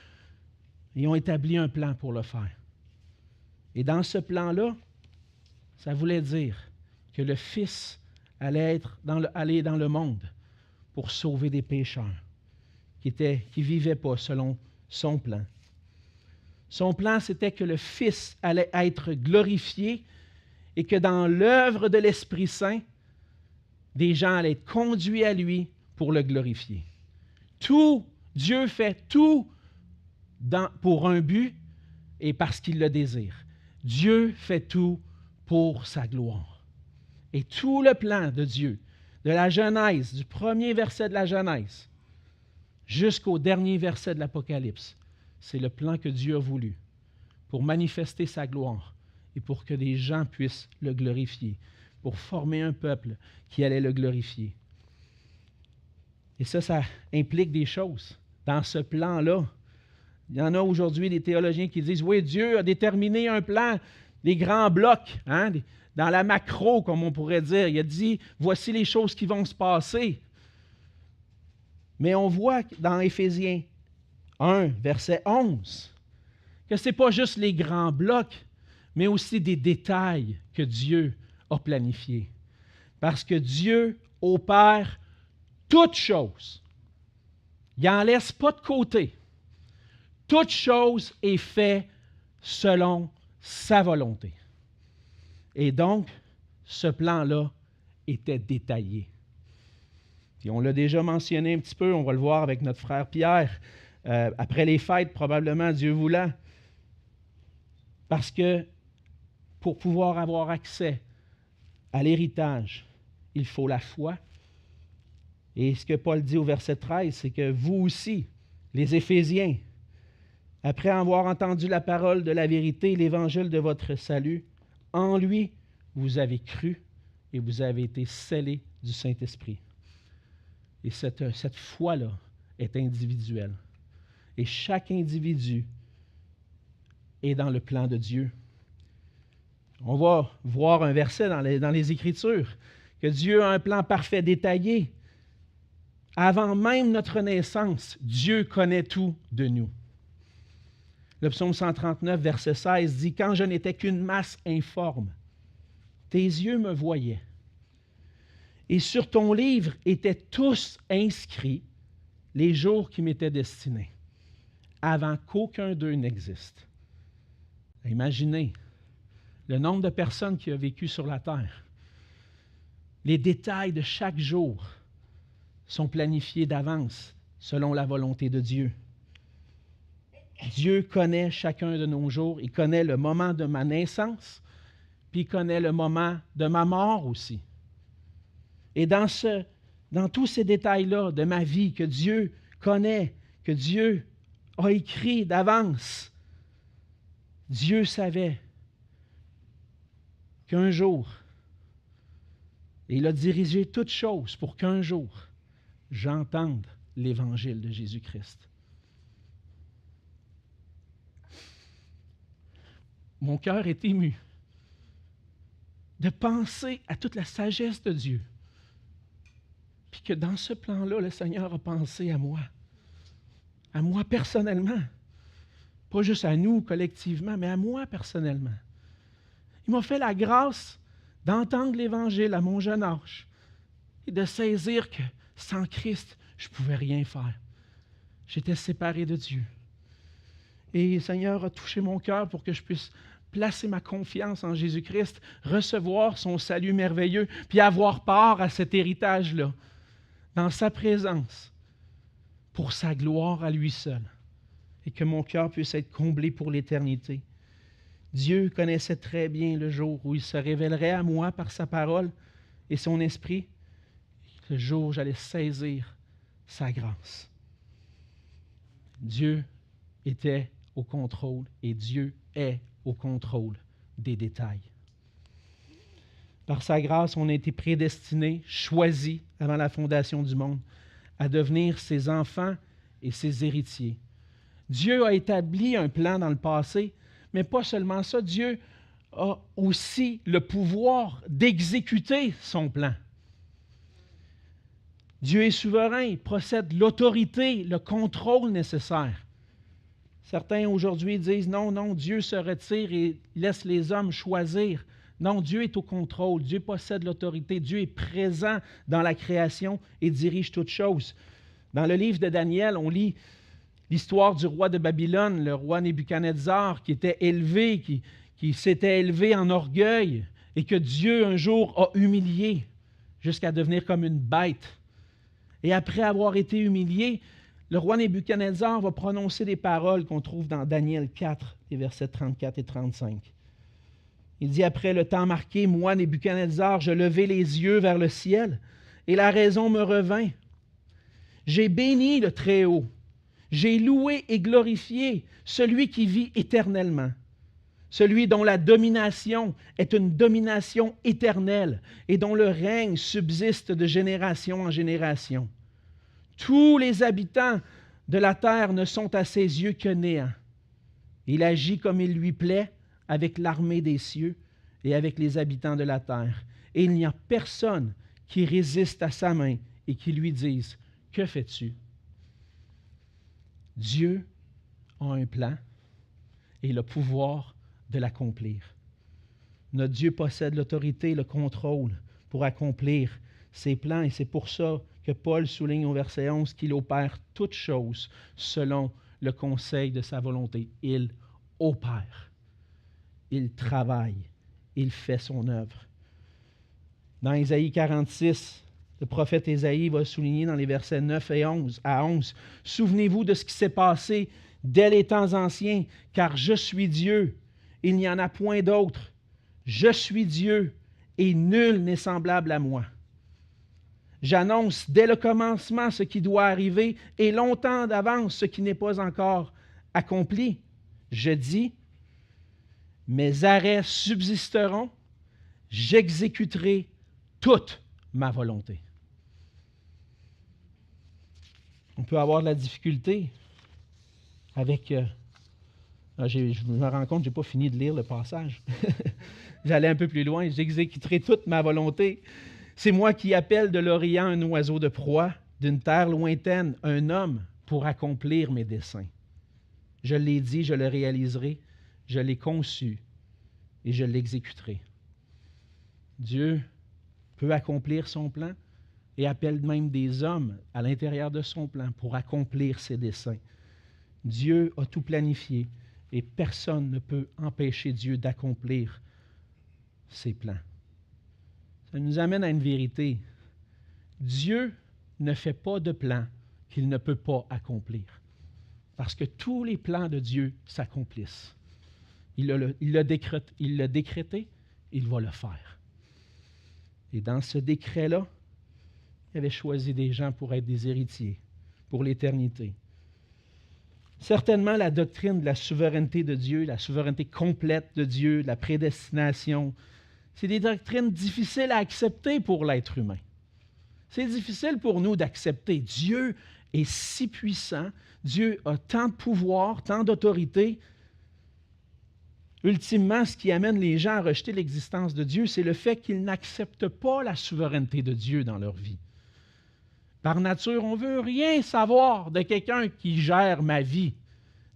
Ils ont établi un plan pour le faire. Et dans ce plan-là, ça voulait dire que le Fils allait aller dans le monde pour sauver des pécheurs qui ne vivaient pas selon son plan. Son plan, c'était que le Fils allait être glorifié et que dans l'œuvre de l'Esprit Saint, des gens allaient être conduits à lui pour le glorifier. Dieu fait tout pour un but et parce qu'il le désire. Dieu fait tout pour sa gloire. Et tout le plan de Dieu, de la Genèse, du premier verset de la Genèse, jusqu'au dernier verset de l'Apocalypse, c'est le plan que Dieu a voulu pour manifester sa gloire et pour que des gens puissent le glorifier, pour former un peuple qui allait le glorifier. Et ça implique des choses. Dans ce plan-là, il y en a aujourd'hui des théologiens qui disent, oui, Dieu a déterminé un plan, des grands blocs, dans la macro, comme on pourrait dire. Il a dit, voici les choses qui vont se passer. Mais on voit dans Éphésiens 1, verset 11, que ce n'est pas juste les grands blocs, mais aussi des détails que Dieu a planifiés. Parce que Dieu opère toutes choses. Il n'en laisse pas de côté. Toute chose est faite selon sa volonté. Et donc, ce plan-là était détaillé. Puis on l'a déjà mentionné un petit peu, on va le voir avec notre frère Pierre, après les fêtes, probablement, Dieu voulant. Parce que pour pouvoir avoir accès à l'héritage, il faut la foi. Et ce que Paul dit au verset 13, c'est que vous aussi, les Éphésiens, après avoir entendu la parole de la vérité, l'évangile de votre salut, en lui, vous avez cru et vous avez été scellés du Saint-Esprit. Et cette foi-là est individuelle. Et chaque individu est dans le plan de Dieu. On va voir un verset dans les Écritures, que Dieu a un plan parfait, détaillé. Avant même notre naissance, Dieu connaît tout de nous. Le psaume 139, verset 16 dit « Quand je n'étais qu'une masse informe, tes yeux me voyaient. Et sur ton livre étaient tous inscrits les jours qui m'étaient destinés, avant qu'aucun d'eux n'existe. » Imaginez le nombre de personnes qui ont vécu sur la terre. Les détails de chaque jour sont planifiés d'avance selon la volonté de Dieu. Dieu connaît chacun de nos jours. Il connaît le moment de ma naissance, puis il connaît le moment de ma mort aussi. Et dans tous ces détails-là de ma vie que Dieu connaît, que Dieu a écrit d'avance, Dieu savait qu'un jour, et il a dirigé toutes choses pour qu'un jour, j'entende l'Évangile de Jésus-Christ. Mon cœur est ému de penser à toute la sagesse de Dieu, puis que dans ce plan-là, le Seigneur a pensé à moi personnellement, pas juste à nous collectivement, mais à moi personnellement. Il m'a fait la grâce d'entendre l'Évangile à mon jeune âge et de saisir que sans Christ, je ne pouvais rien faire. J'étais séparé de Dieu. Et le Seigneur a touché mon cœur pour que je puisse placer ma confiance en Jésus-Christ, recevoir son salut merveilleux, puis avoir part à cet héritage-là, dans sa présence, pour sa gloire à lui seul, et que mon cœur puisse être comblé pour l'éternité. Dieu connaissait très bien le jour où il se révélerait à moi par sa parole et son esprit, le jour où j'allais saisir sa grâce. Dieu était au contrôle et Dieu est au contrôle des détails. Par sa grâce, on a été prédestinés, choisis avant la fondation du monde, à devenir ses enfants et ses héritiers. Dieu a établi un plan dans le passé, mais pas seulement ça, Dieu a aussi le pouvoir d'exécuter son plan. Dieu est souverain, il possède l'autorité, le contrôle nécessaire. Certains aujourd'hui disent non, Dieu se retire et laisse les hommes choisir. Non, Dieu est au contrôle, Dieu possède l'autorité, Dieu est présent dans la création et dirige toutes choses. Dans le livre de Daniel, on lit l'histoire du roi de Babylone, le roi Nebuchadnezzar, qui était élevé, qui s'était élevé en orgueil et que Dieu un jour a humilié jusqu'à devenir comme une bête. Et après avoir été humilié, le roi Nebuchadnezzar va prononcer des paroles qu'on trouve dans Daniel 4, les versets 34 et 35. Il dit, après le temps marqué, moi, Nebuchadnezzar, je levai les yeux vers le ciel et la raison me revint. J'ai béni le Très-Haut. J'ai loué et glorifié celui qui vit éternellement, celui dont la domination est une domination éternelle et dont le règne subsiste de génération en génération. Tous les habitants de la terre ne sont à ses yeux que néant. Il agit comme il lui plaît avec l'armée des cieux et avec les habitants de la terre. Et il n'y a personne qui résiste à sa main et qui lui dise « Que fais-tu » ? Dieu a un plan et le pouvoir de l'accomplir. Notre Dieu possède l'autorité et le contrôle pour accomplir ses plans et c'est pour ça que Paul souligne au verset 11 qu'il opère toutes choses selon le conseil de sa volonté. Il opère, il travaille, il fait son œuvre. Dans Ésaïe 46, le prophète Ésaïe va souligner dans les versets 9 et 11 à 11, « Souvenez-vous de ce qui s'est passé dès les temps anciens, car je suis Dieu, il n'y en a point d'autre. Je suis Dieu, et nul n'est semblable à moi. J'annonce dès le commencement ce qui doit arriver, et longtemps d'avance ce qui n'est pas encore accompli. Je dis, mes arrêts subsisteront, j'exécuterai toute ma volonté. » On peut avoir de la difficulté avec... je me rends compte que je n'ai pas fini de lire le passage. J'allais un peu plus loin. « J'exécuterai toute ma volonté. C'est moi qui appelle de l'Orient un oiseau de proie, d'une terre lointaine un homme pour accomplir mes desseins. Je l'ai dit, je le réaliserai, je l'ai conçu et je l'exécuterai. » Dieu peut accomplir son plan et appelle même des hommes à l'intérieur de son plan pour accomplir ses desseins. Dieu a tout planifié et personne ne peut empêcher Dieu d'accomplir ses plans. Ça nous amène à une vérité. Dieu ne fait pas de plan qu'il ne peut pas accomplir. Parce que tous les plans de Dieu s'accomplissent. Il l'a décrété, il va le faire. Et dans ce décret-là, il avait choisi des gens pour être des héritiers, pour l'éternité. Certainement, la doctrine de la souveraineté de Dieu, la souveraineté complète de Dieu, la prédestination, C'est des doctrines difficiles à accepter pour l'être humain. C'est difficile pour nous d'accepter. Dieu est si puissant, Dieu a tant de pouvoir, tant d'autorité. Ultimement, ce qui amène les gens à rejeter l'existence de Dieu, c'est le fait qu'ils n'acceptent pas la souveraineté de Dieu dans leur vie. Par nature, on ne veut rien savoir de quelqu'un qui gère ma vie,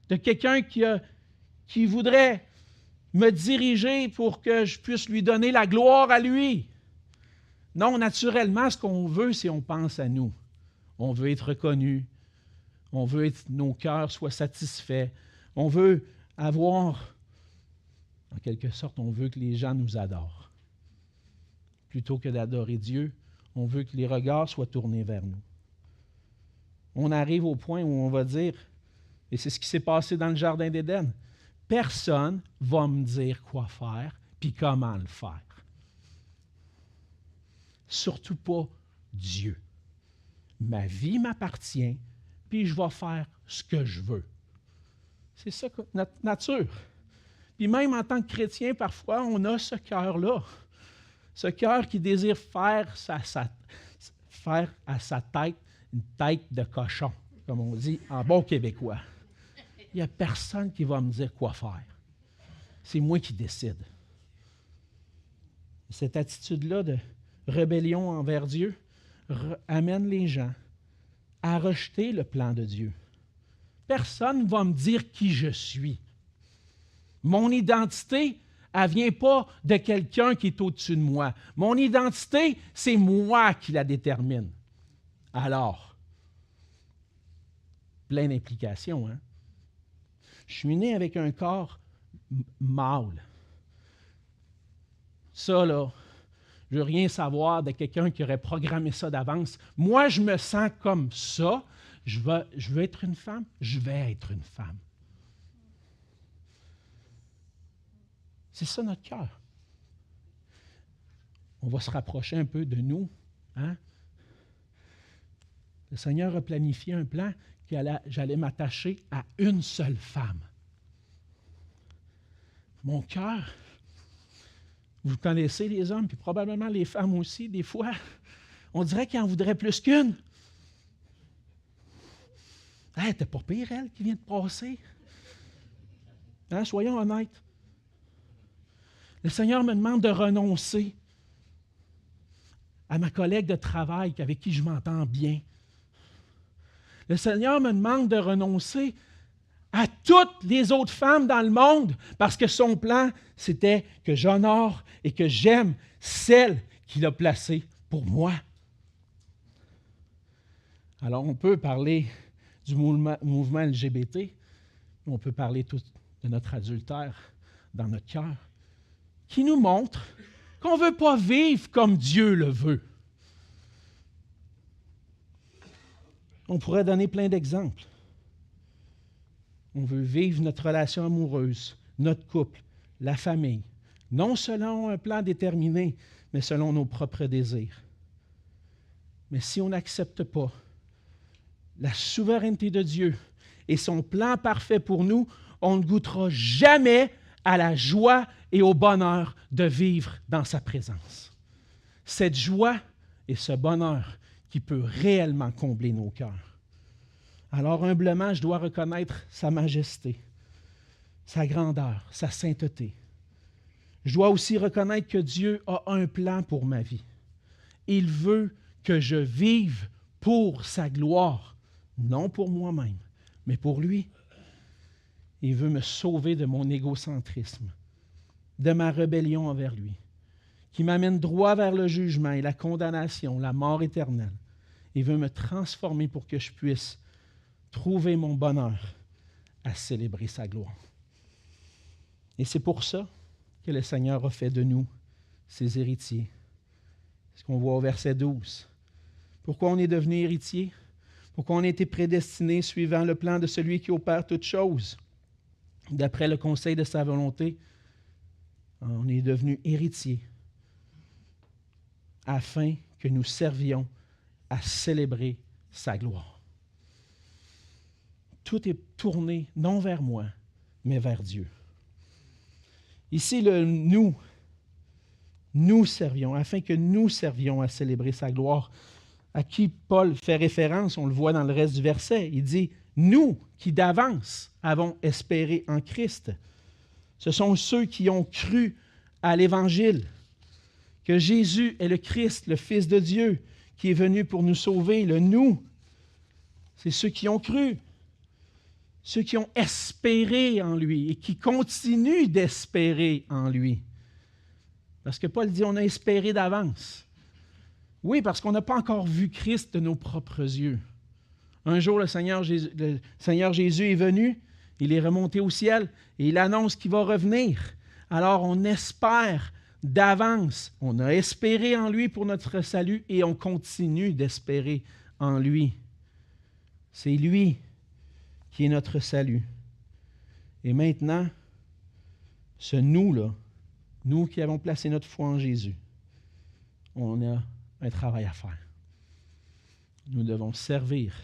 de quelqu'un qui voudrait me diriger pour que je puisse lui donner la gloire à lui. Non, naturellement, ce qu'on veut, c'est on pense à nous. On veut être reconnu. On veut que nos cœurs soient satisfaits. On veut avoir, en quelque sorte, on veut que les gens nous adorent. Plutôt que d'adorer Dieu, on veut que les regards soient tournés vers nous. On arrive au point où on va dire, et c'est ce qui s'est passé dans le Jardin d'Éden, personne ne va me dire quoi faire puis comment le faire. Surtout pas Dieu. Ma vie m'appartient, puis je vais faire ce que je veux. C'est ça, notre nature. Puis même en tant que chrétien, parfois, on a ce cœur-là. Ce cœur qui désire faire à sa tête une tête de cochon, comme on dit en bon québécois. Il n'y a personne qui va me dire quoi faire. C'est moi qui décide. Cette attitude-là de rébellion envers Dieu amène les gens à rejeter le plan de Dieu. Personne ne va me dire qui je suis. Mon identité, elle ne vient pas de quelqu'un qui est au-dessus de moi. Mon identité, c'est moi qui la détermine. Alors, plein d'implications, hein? Je suis né avec un corps mâle. Ça, là, je ne veux rien savoir de quelqu'un qui aurait programmé ça d'avance. Moi, je me sens comme ça. Je veux être une femme. Je vais être une femme. C'est ça notre cœur. On va se rapprocher un peu de nous. Hein? Le Seigneur a planifié un plan que j'allais m'attacher à une seule femme. Mon cœur, vous connaissez les hommes, puis probablement les femmes aussi, des fois, on dirait qu'il en voudrait plus qu'une. Hey, t'es pas pire, elle, qui vient de passer. Hein, soyons honnêtes. Le Seigneur me demande de renoncer à ma collègue de travail avec qui je m'entends bien. Le Seigneur me demande de renoncer à toutes les autres femmes dans le monde parce que son plan, c'était que j'honore et que j'aime celle qu'il a placée pour moi. Alors, on peut parler du mouvement LGBT, on peut parler tout de notre adultère dans notre cœur, qui nous montre qu'on ne veut pas vivre comme Dieu le veut. On pourrait donner plein d'exemples. On veut vivre notre relation amoureuse, notre couple, la famille, non selon un plan déterminé, mais selon nos propres désirs. Mais si on n'accepte pas la souveraineté de Dieu et son plan parfait pour nous, on ne goûtera jamais à la joie et au bonheur de vivre dans sa présence. Cette joie et ce bonheur qui peut réellement combler nos cœurs. Alors humblement, je dois reconnaître sa majesté, sa grandeur, sa sainteté. Je dois aussi reconnaître que Dieu a un plan pour ma vie. Il veut que je vive pour sa gloire, non pour moi-même, mais pour lui. Il veut me sauver de mon égocentrisme, de ma rébellion envers lui, qui m'amène droit vers le jugement et la condamnation, la mort éternelle. Il veut me transformer pour que je puisse trouver mon bonheur à célébrer sa gloire. Et c'est pour ça que le Seigneur a fait de nous ses héritiers. C'est ce qu'on voit au verset 12. Pourquoi on est devenu héritier? Pourquoi on a été prédestiné suivant le plan de celui qui opère toutes choses? D'après le conseil de sa volonté, on est devenu héritier afin que nous servions à célébrer sa gloire. Tout est tourné non vers moi, mais vers Dieu. Ici, le « nous », nous servions, afin que nous servions à célébrer sa gloire. À qui Paul fait référence, on le voit dans le reste du verset. Il dit « Nous qui d'avance avons espéré en Christ ». Ce sont ceux qui ont cru à l'Évangile, que Jésus est le Christ, le Fils de Dieu, qui est venu pour nous sauver. Le « nous », c'est ceux qui ont cru, ceux qui ont espéré en lui et qui continuent d'espérer en lui. Parce que Paul dit, on a espéré d'avance. Oui, parce qu'on n'a pas encore vu Christ de nos propres yeux. Un jour, le Seigneur Jésus est venu, il est remonté au ciel et il annonce qu'il va revenir. Alors, on espère d'avance. On a espéré en lui pour notre salut et on continue d'espérer en lui. C'est lui qui est notre salut. Et maintenant, ce nous-là, nous qui avons placé notre foi en Jésus, on a un travail à faire. Nous devons servir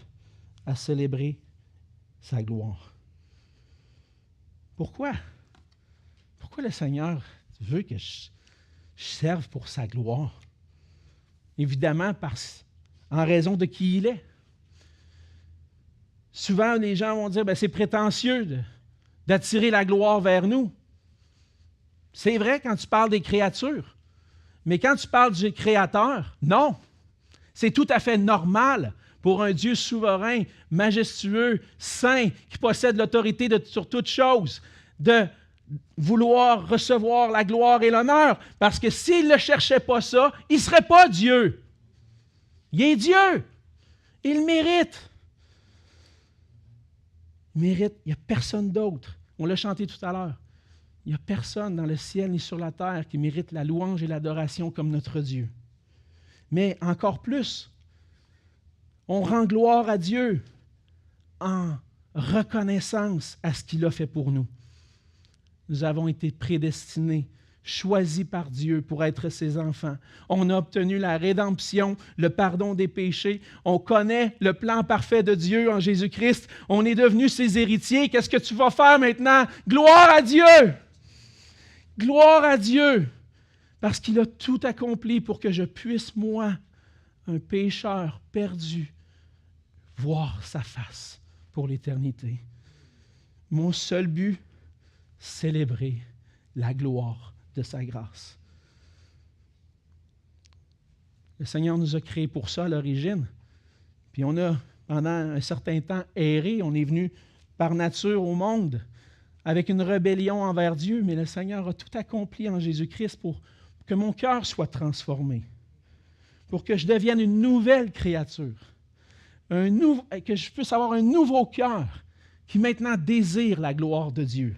à célébrer sa gloire. Pourquoi? Pourquoi le Seigneur veut que je serve pour sa gloire? Évidemment, en raison de qui il est. Souvent, les gens vont dire, c'est prétentieux d'attirer la gloire vers nous. C'est vrai quand tu parles des créatures, mais quand tu parles du Créateur, non. C'est tout à fait normal pour un Dieu souverain, majestueux, saint, qui possède l'autorité sur toutes choses, de vouloir recevoir la gloire et l'honneur, parce que s'il ne cherchait pas ça, il ne serait pas Dieu. Il est Dieu. Il mérite. Il mérite. Il n'y a personne d'autre. On l'a chanté tout à l'heure. Il n'y a personne dans le ciel ni sur la terre qui mérite la louange et l'adoration comme notre Dieu. Mais encore plus, on rend gloire à Dieu en reconnaissance à ce qu'il a fait pour nous. Nous avons été prédestinés, choisis par Dieu pour être ses enfants. On a obtenu la rédemption, le pardon des péchés. On connaît le plan parfait de Dieu en Jésus-Christ. On est devenus ses héritiers. Qu'est-ce que tu vas faire maintenant? Gloire à Dieu! Gloire à Dieu! Parce qu'il a tout accompli pour que je puisse, moi, un pécheur perdu, voir sa face pour l'éternité. Mon seul but, célébrer la gloire de sa grâce. Le Seigneur nous a créés pour ça à l'origine. Puis on a, pendant un certain temps, erré. On est venu par nature au monde avec une rébellion envers Dieu, mais le Seigneur a tout accompli en Jésus-Christ pour que mon cœur soit transformé, pour que je devienne une nouvelle créature, que je puisse avoir un nouveau cœur qui maintenant désire la gloire de Dieu.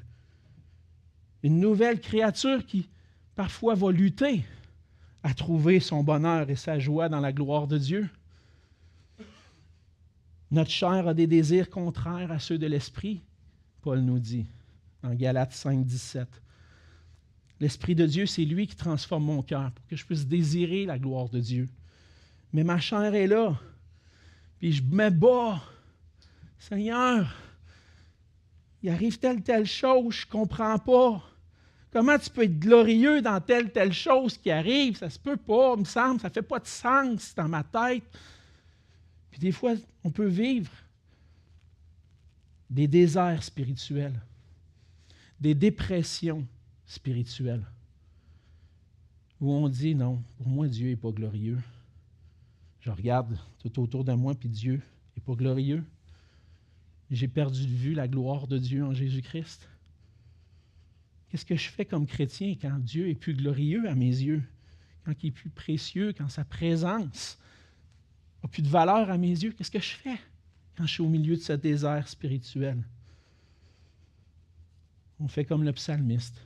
Une nouvelle créature qui, parfois, va lutter à trouver son bonheur et sa joie dans la gloire de Dieu. Notre chair a des désirs contraires à ceux de l'esprit, Paul nous dit, en Galates 5, 17. L'Esprit de Dieu, c'est lui qui transforme mon cœur pour que je puisse désirer la gloire de Dieu. Mais ma chair est là, puis je me bats. Seigneur, il arrive telle chose, je ne comprends pas. Comment tu peux être glorieux dans telle chose qui arrive? Ça ne se peut pas, il me semble, ça ne fait pas de sens dans ma tête. Puis des fois, on peut vivre des déserts spirituels, des dépressions spirituelles, où on dit non, pour moi, Dieu n'est pas glorieux. Je regarde tout autour de moi, puis Dieu n'est pas glorieux. J'ai perdu de vue la gloire de Dieu en Jésus-Christ. Qu'est-ce que je fais comme chrétien quand Dieu est plus glorieux à mes yeux, quand il est plus précieux, quand sa présence n'a plus de valeur à mes yeux? Qu'est-ce que je fais quand je suis au milieu de ce désert spirituel? On fait comme le psalmiste,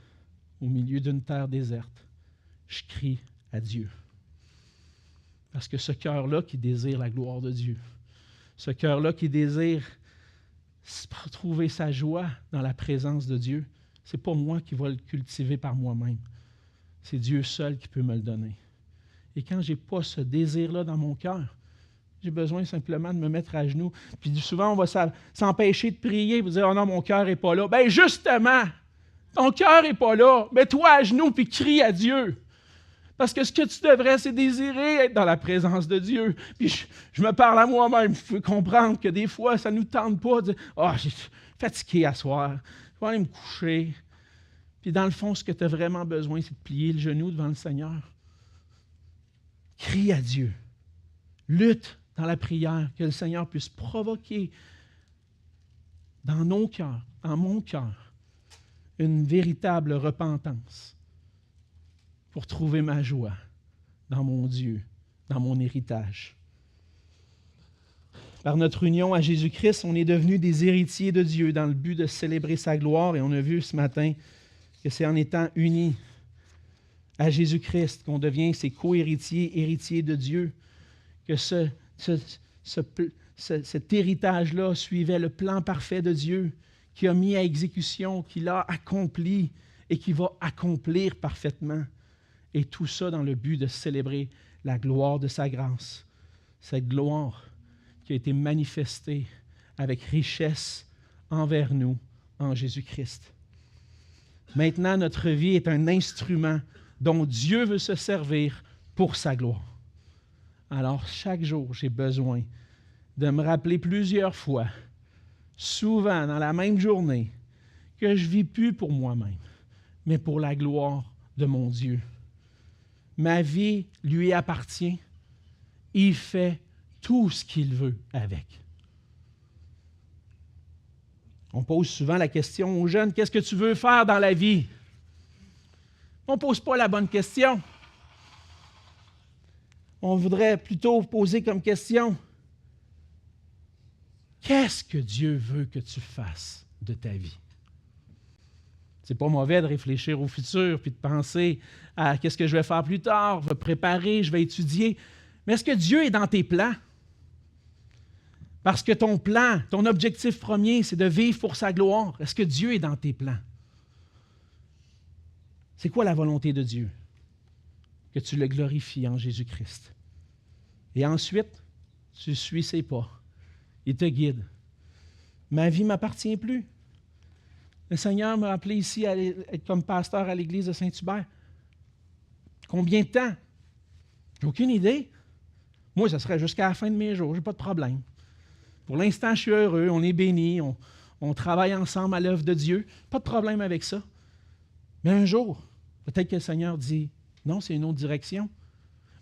au milieu d'une terre déserte. Je crie à Dieu. Parce que ce cœur-là qui désire la gloire de Dieu, ce cœur-là qui désire trouver sa joie dans la présence de Dieu, ce n'est pas moi qui vais le cultiver par moi-même. C'est Dieu seul qui peut me le donner. Et quand je n'ai pas ce désir-là dans mon cœur, j'ai besoin simplement de me mettre à genoux. Puis souvent, on va s'empêcher de prier pour dire « Oh non, mon cœur n'est pas là. » Bien justement, ton cœur n'est pas là. Mets-toi à genoux puis crie à Dieu. Parce que ce que tu devrais, c'est désirer être dans la présence de Dieu. Puis je me parle à moi-même. Il faut comprendre que des fois, ça ne nous tente pas de dire « Ah, je suis fatigué à soir. Je vais aller me coucher. » Puis dans le fond, ce que tu as vraiment besoin, c'est de plier le genou devant le Seigneur. Crie à Dieu. Lutte dans la prière, que le Seigneur puisse provoquer dans nos cœurs, dans mon cœur, une véritable repentance pour trouver ma joie dans mon Dieu, dans mon héritage. Par notre union à Jésus-Christ, on est devenus des héritiers de Dieu dans le but de célébrer sa gloire. Et on a vu ce matin que c'est en étant unis à Jésus-Christ qu'on devient ses co-héritiers, héritiers de Dieu, que cet héritage-là suivait le plan parfait de Dieu, qui a mis à exécution, qui l'a accompli et qui va accomplir parfaitement. Et tout ça dans le but de célébrer la gloire de sa grâce. Cette gloire qui a été manifestée avec richesse envers nous en Jésus-Christ. Maintenant, notre vie est un instrument dont Dieu veut se servir pour sa gloire. Alors, chaque jour, j'ai besoin de me rappeler plusieurs fois, souvent dans la même journée, que je ne vis plus pour moi-même, mais pour la gloire de mon Dieu. Ma vie lui appartient. Il fait tout ce qu'il veut avec. On pose souvent la question aux jeunes, qu'est-ce que tu veux faire dans la vie? On ne pose pas la bonne question. On voudrait plutôt poser comme question, qu'est-ce que Dieu veut que tu fasses de ta vie? C'est pas mauvais de réfléchir au futur puis de penser à qu'est-ce que je vais faire plus tard, je vais préparer, je vais étudier. Mais est-ce que Dieu est dans tes plans? Parce que ton plan, ton objectif premier, c'est de vivre pour sa gloire. Est-ce que Dieu est dans tes plans? C'est quoi la volonté de Dieu? Que tu le glorifies en Jésus-Christ. Et ensuite, tu suis ses pas. Il te guide. Ma vie ne m'appartient plus. Le Seigneur m'a appelé ici à être comme pasteur à l'église de Saint-Hubert. Combien de temps? J'ai aucune idée. Moi, ça serait jusqu'à la fin de mes jours. Je n'ai pas de problème. Pour l'instant, je suis heureux. On est bénis. On travaille ensemble à l'œuvre de Dieu. Pas de problème avec ça. Mais un jour, peut-être que le Seigneur dit, non, c'est une autre direction.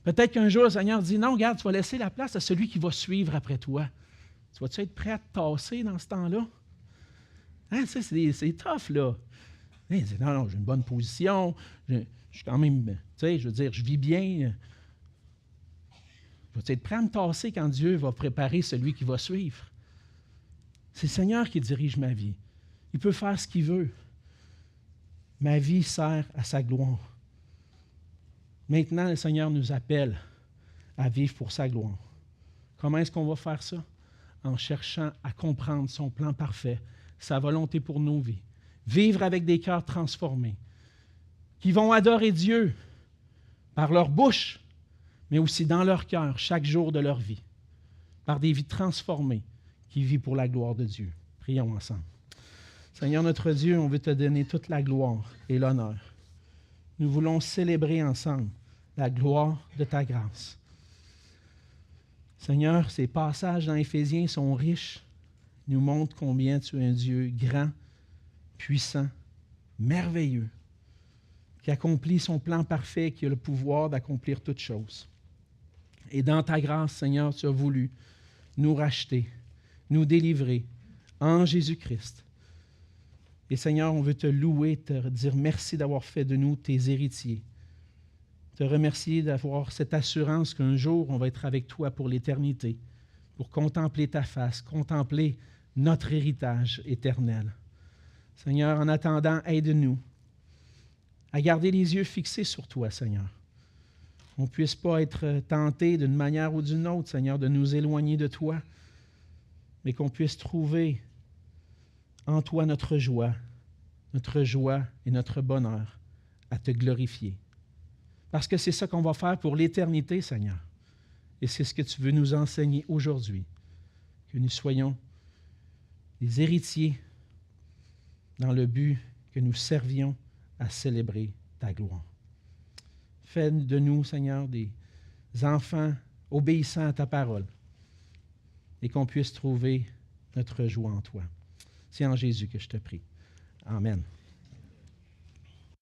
Peut-être qu'un jour, le Seigneur dit, non, regarde, tu vas laisser la place à celui qui va suivre après toi. Tu vas-tu être prêt à te tasser dans ce temps-là? Hein, ça, c'est tough, là. Hein, non, j'ai une bonne position. Je suis quand même, tu sais, je veux dire, je vis bien. Vas-tu être prêt à me tasser quand Dieu va préparer celui qui va suivre? C'est le Seigneur qui dirige ma vie. Il peut faire ce qu'il veut. Ma vie sert à sa gloire. Maintenant, le Seigneur nous appelle à vivre pour sa gloire. Comment est-ce qu'on va faire ça? En cherchant à comprendre son plan parfait, sa volonté pour nos vies. Vivre avec des cœurs transformés, qui vont adorer Dieu par leur bouche, mais aussi dans leur cœur, chaque jour de leur vie, par des vies transformées qui vivent pour la gloire de Dieu. Prions ensemble. Seigneur notre Dieu, on veut te donner toute la gloire et l'honneur. Nous voulons célébrer ensemble la gloire de ta grâce. Seigneur, ces passages dans Éphésiens sont riches, nous montrent combien tu es un Dieu grand, puissant, merveilleux, qui accomplit son plan parfait, qui a le pouvoir d'accomplir toutes choses. Et dans ta grâce, Seigneur, tu as voulu nous racheter, nous délivrer en Jésus-Christ. Et Seigneur, on veut te louer, te dire merci d'avoir fait de nous tes héritiers. Te remercier d'avoir cette assurance qu'un jour, on va être avec toi pour l'éternité, pour contempler ta face, contempler notre héritage éternel. Seigneur, en attendant, aide-nous à garder les yeux fixés sur toi, Seigneur. On ne puisse pas être tenté d'une manière ou d'une autre, Seigneur, de nous éloigner de toi, mais qu'on puisse trouver en toi notre joie et notre bonheur à te glorifier. Parce que c'est ça qu'on va faire pour l'éternité, Seigneur. Et c'est ce que tu veux nous enseigner aujourd'hui, que nous soyons des héritiers dans le but que nous servions à célébrer ta gloire. Fais de nous, Seigneur, des enfants obéissants à ta parole et qu'on puisse trouver notre joie en toi. C'est en Jésus que je te prie. Amen.